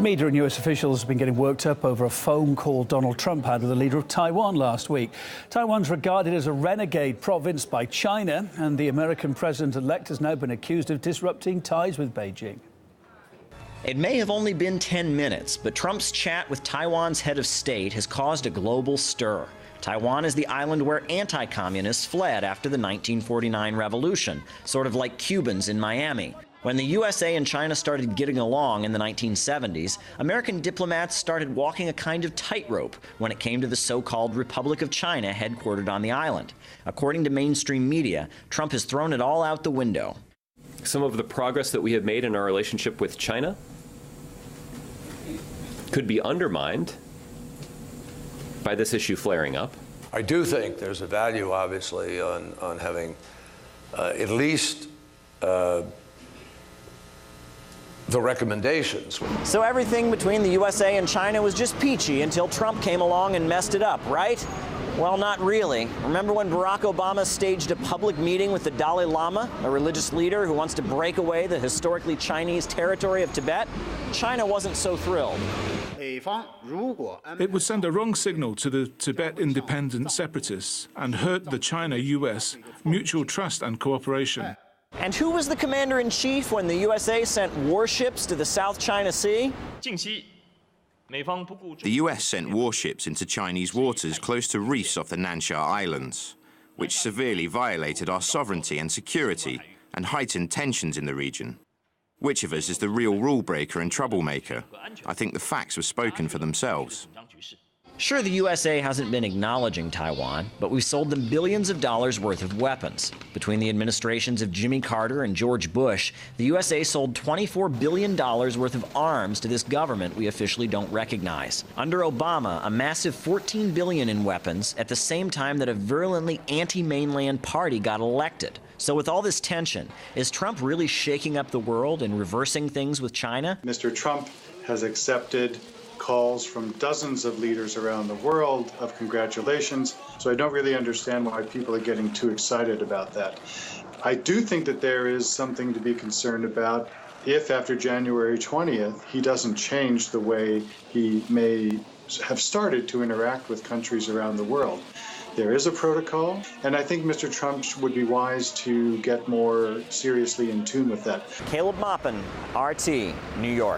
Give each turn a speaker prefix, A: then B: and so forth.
A: Media and US officials have been getting worked up over a phone call Donald Trump had with the leader of Taiwan last week. Taiwan's regarded as a renegade province by China, and the American president-elect has now been accused of disrupting ties with Beijing.
B: It may have only been 10 minutes, but Trump's chat with Taiwan's head of state has caused a global stir. Taiwan is the island where anti-communists fled after the 1949 revolution, sort of like Cubans in Miami. When the USA and China started getting along in the 1970s, American diplomats started walking a kind of tightrope when it came to the so-called Republic of China headquartered on the island. According to mainstream media, Trump has thrown it all out the window.
C: Some of the progress that we have made in our relationship with China could be undermined by this issue flaring up.
D: I do think there's a value, obviously, on having at least the recommendations.
B: So everything between the USA and China was just peachy until Trump came along and messed it up, right? Well, not really. Remember when Barack Obama staged a public meeting with the Dalai Lama, a religious leader who wants to break away the historically Chinese territory of Tibet? China wasn't so thrilled.
E: It would send a wrong signal to the Tibet independent separatists and hurt the China-US mutual trust and cooperation.
B: And who was the commander-in-chief when the USA sent warships to the South China Sea?
F: The US sent warships into Chinese waters close to reefs off the Nansha Islands, which severely violated our sovereignty and security and heightened tensions in the region. Which of us is the real rule breaker and troublemaker? I think the facts have spoken for themselves.
B: Sure, the USA hasn't been acknowledging Taiwan, but we've sold them billions of dollars worth of weapons. Between the administrations of Jimmy Carter and George Bush, the USA sold $24 billion worth of arms to this government we officially don't recognize. Under Obama, a massive $14 billion in weapons at the same time that a virulently anti-mainland party got elected. So with all this tension, is Trump really shaking up the world and reversing things with China?
G: Mr. Trump has accepted calls from dozens of leaders around the world of congratulations, so I don't really understand why people are getting too excited about that. I do think that there is something to be concerned about if after January 20th he doesn't change the way he may have started to interact with countries around the world. There is a protocol, and I think Mr. Trump would be wise to get more seriously in tune with that.
B: Caleb Maupin, RT, New York.